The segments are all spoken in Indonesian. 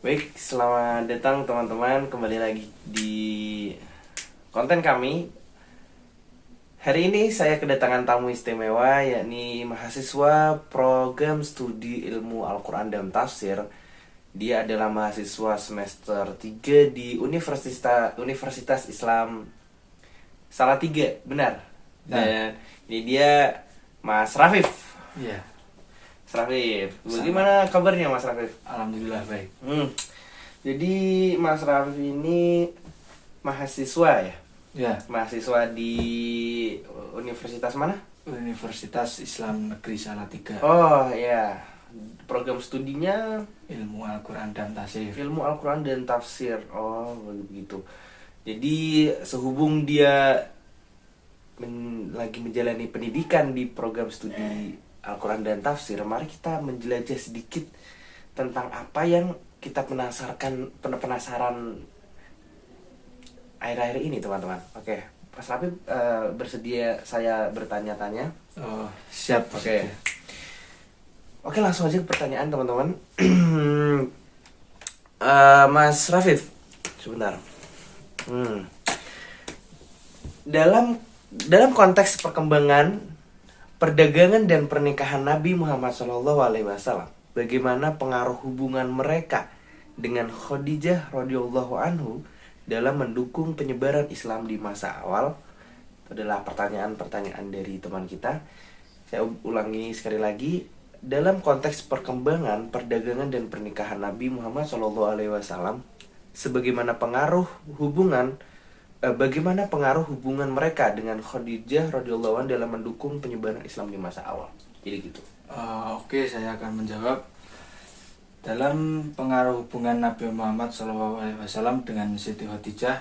Baik, selamat datang teman-teman kembali lagi di konten kami. Hari ini saya kedatangan tamu istimewa, yakni mahasiswa program studi ilmu Al-Quran dan Tafsir. Dia adalah mahasiswa semester 3 di Universitas Islam Salatiga, benar. Nah, Dan ini dia Mas Rafif. iya, Mas Rafif, sama. bagaimana kabarnya Mas Rafif? Alhamdulillah baik. Jadi Mas Rafif ini mahasiswa ya? Ya, Mahasiswa di universitas mana? Universitas Islam Negeri Salatiga, Oh ya, program studinya Ilmu Al-Quran dan Tafsir. ilmu Al-Quran dan Tafsir. Oh begitu. Jadi sehubung dia lagi menjalani pendidikan di program studi Al-Quran dan Tafsir, mari kita menjelajah sedikit tentang apa yang kita penasaran akhir-akhir ini teman-teman. Oke, Mas Rafi bersedia saya bertanya-tanya? Oh, siap. Oke. Oke, langsung aja ke pertanyaan teman-teman. Mas Rafif, sebentar. Dalam dalam konteks perkembangan perdagangan dan pernikahan Nabi Muhammad SAW, bagaimana pengaruh hubungan mereka dengan Khadijah radhiyallahu anhu dalam mendukung penyebaran Islam di masa awal? Itu adalah pertanyaan-pertanyaan dari teman kita. Saya ulangi sekali lagi. Dalam konteks perkembangan perdagangan dan pernikahan Nabi Muhammad SAW, bagaimana pengaruh hubungan mereka dengan Khadijah radhiyallahu anha dalam mendukung penyebaran Islam di masa awal? Jadi gitu. Oke, saya akan menjawab. Dalam pengaruh hubungan Nabi Muhammad SAW dengan Siti Khadijah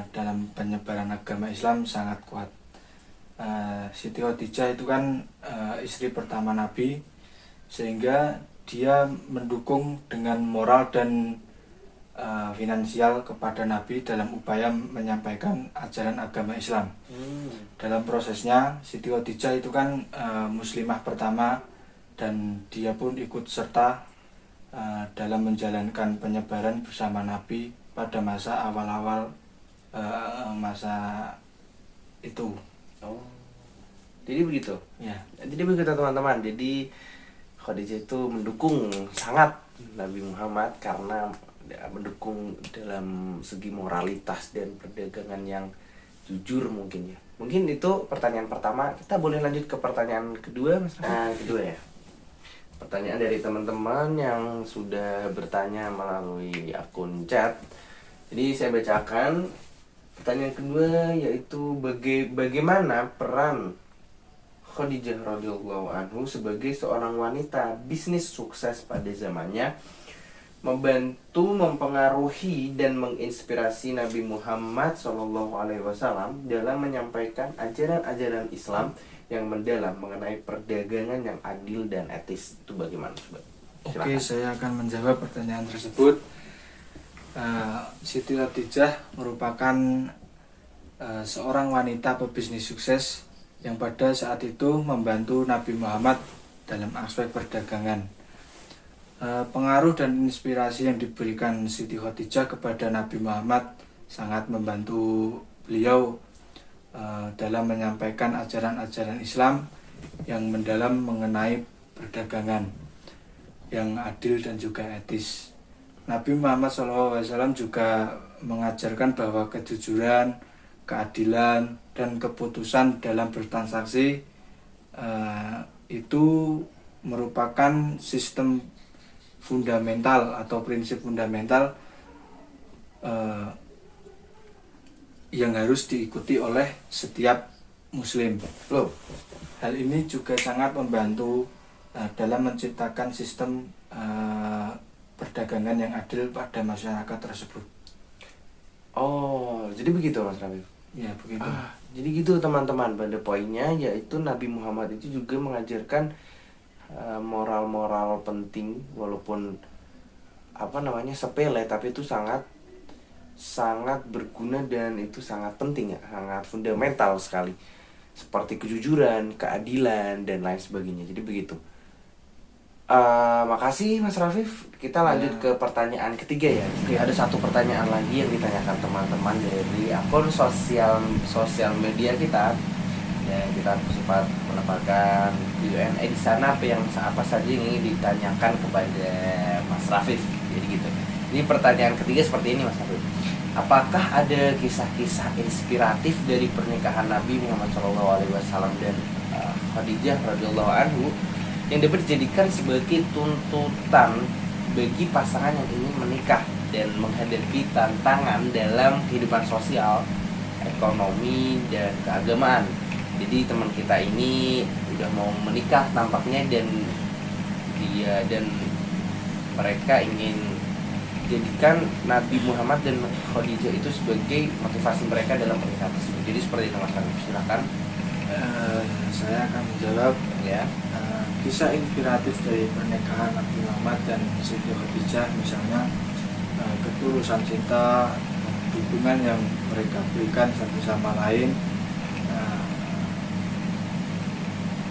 dalam penyebaran agama Islam sangat kuat. Siti Khadijah itu kan istri pertama Nabi, sehingga dia mendukung dengan moral dan finansial kepada Nabi dalam upaya menyampaikan ajaran agama Islam. Dalam prosesnya, Siti Khadijah itu kan muslimah pertama, dan dia pun ikut serta dalam menjalankan penyebaran bersama Nabi pada masa awal-awal masa itu. Oh. Jadi begitu. Ya, Jadi begitu teman-teman. Jadi Khadijah itu mendukung sangat Nabi Muhammad karena mendukung dalam segi moralitas dan perdagangan yang jujur mungkin ya. Mungkin itu pertanyaan pertama. Kita boleh lanjut ke pertanyaan kedua, Mas. Nah, kedua ya. Pertanyaan dari teman-teman yang sudah bertanya melalui akun chat. Jadi saya bacakan pertanyaan kedua, yaitu bagaimana peran Khadijah radhiyallahu anhu sebagai seorang wanita bisnis sukses pada zamannya membantu, mempengaruhi dan menginspirasi Nabi Muhammad SAW dalam menyampaikan ajaran-ajaran Islam yang mendalam mengenai perdagangan yang adil dan etis. Itu bagaimana, Sobat? oke, saya akan menjawab pertanyaan tersebut. Siti Khadijah merupakan seorang wanita pebisnis sukses yang pada saat itu membantu Nabi Muhammad dalam aspek perdagangan. Pengaruh dan inspirasi yang diberikan Siti Khadijah kepada Nabi Muhammad sangat membantu beliau dalam menyampaikan ajaran-ajaran Islam yang mendalam mengenai perdagangan yang adil dan juga etis. Nabi Muhammad SAW juga mengajarkan bahwa kejujuran, keadilan, dan keputusan dalam bertransaksi itu merupakan sistem fundamental atau prinsip fundamental yang harus diikuti oleh setiap muslim. Hal ini juga sangat membantu dalam menciptakan sistem perdagangan yang adil pada masyarakat tersebut. Oh, jadi begitu Mas Rafif. Ya, begitu. Jadi gitu teman-teman, pada poinnya yaitu Nabi Muhammad itu juga mengajarkan moral-moral penting, walaupun sepele, tapi itu sangat berguna dan itu sangat penting ya, sangat fundamental sekali, seperti kejujuran, keadilan dan lain sebagainya. Jadi begitu. Makasih Mas Rafif. Kita lanjut ke pertanyaan ketiga ya. Ada satu pertanyaan lagi yang ditanyakan teman-teman dari akun sosial media kita. Dan kita sempat menempatkan Q&A di sana apa saja yang ingin ditanyakan kepada Mas Rafif. Jadi gitu. Ini pertanyaan ketiga seperti ini Mas Rafif. Apakah ada kisah-kisah inspiratif dari pernikahan Nabi Muhammad SAW dan Khadijah radhiyallahu anhu yang dapat dijadikan sebagai tuntutan bagi pasangan yang ingin menikah dan menghadapi tantangan dalam kehidupan sosial, ekonomi, dan keagamaan? Jadi teman kita ini udah mau menikah tampaknya, dan mereka ingin jadikan Nabi Muhammad dan Khadijah itu sebagai motivasi mereka dalam pernikahan tersebut. Jadi seperti itu Mas Rafif, silakan. Saya akan menjawab Ya. Kisah inspiratif dari pernikahan Nabi Muhammad dan Siti Khadijah, misalnya ketulusan cinta, dukungan yang mereka berikan satu sama lain,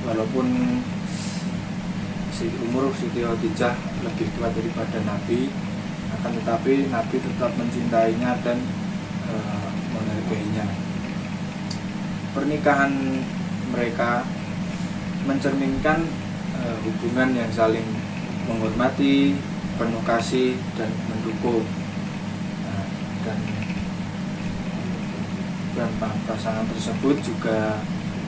walaupun umur Siti Khadijah lebih tua daripada Nabi, akan tetapi Nabi tetap mencintainya dan menghargainya. Pernikahan mereka mencerminkan hubungan yang saling menghormati, penuh kasih, dan mendukung. Dan pasangan tersebut juga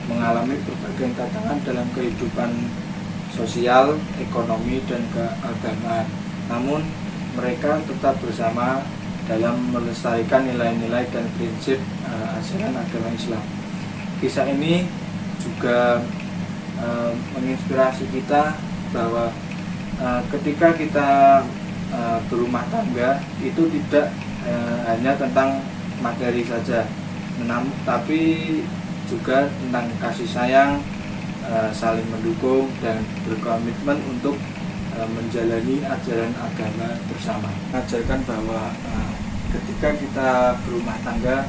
mengalami berbagai tantangan dalam kehidupan sosial, ekonomi, dan keagamaan. Namun mereka tetap bersama dalam melestarikan nilai-nilai dan prinsip ajaran agama Islam. Kisah ini juga menginspirasi kita bahwa ketika kita berumah tangga itu tidak hanya tentang materi saja, tapi juga tentang kasih sayang, saling mendukung, dan berkomitmen untuk menjalani ajaran agama bersama. Mengajarkan bahwa ketika kita berumah tangga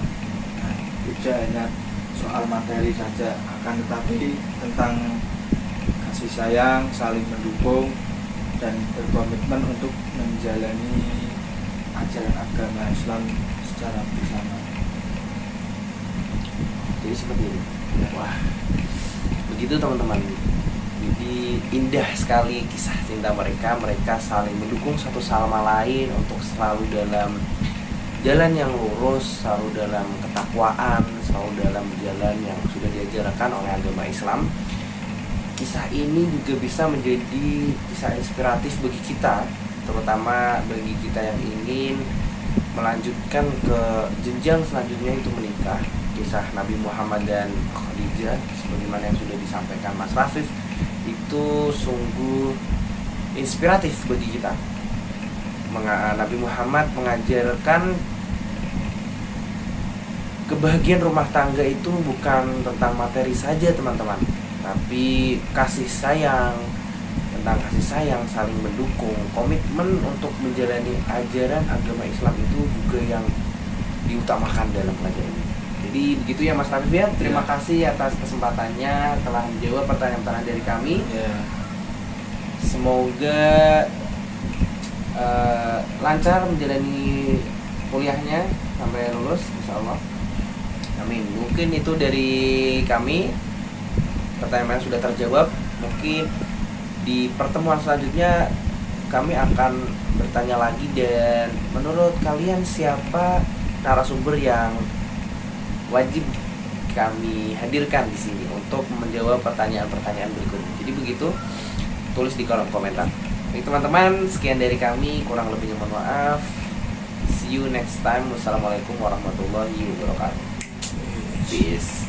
tidak hanya soal materi saja, akan tetapi tentang kasih sayang, saling mendukung, dan berkomitmen untuk menjalani ajaran agama Islam secara bersama. Jadi seperti ini. Wah, begitu teman-teman. Jadi indah sekali kisah cinta mereka. Mereka saling mendukung satu sama lain untuk selalu dalam jalan yang lurus, selalu dalam ketakwaan, selalu dalam jalan yang sudah diajarkan oleh agama Islam. Kisah ini juga bisa menjadi kisah inspiratif bagi kita, terutama bagi kita yang ingin melanjutkan ke jenjang selanjutnya, itu menikah. Kisah Nabi Muhammad dan Khadijah sebagaimana yang sudah disampaikan Mas Rafif itu sungguh inspiratif bagi kita. Nabi Muhammad mengajarkan kebahagiaan rumah tangga itu bukan tentang materi saja teman-teman, tapi kasih sayang, tentang kasih sayang, saling mendukung, komitmen untuk menjalani ajaran agama Islam itu juga yang diutamakan dalam pelajaran ini. Jadi begitu ya Mas Rafif ya. Terima kasih atas kesempatannya telah menjawab pertanyaan-pertanyaan dari kami. Semoga lancar menjalani kuliahnya sampai lulus insyaallah. Amin. Mungkin itu dari kami. Pertanyaan sudah terjawab. Mungkin di pertemuan selanjutnya kami akan bertanya lagi, dan menurut kalian siapa narasumber yang wajib kami hadirkan di sini untuk menjawab pertanyaan-pertanyaan berikutnya. Jadi begitu, tulis di kolom komentar. Oke teman-teman, sekian dari kami, kurang lebihnya mohon maaf. See you next time. Wassalamualaikum warahmatullahi wabarakatuh. Peace.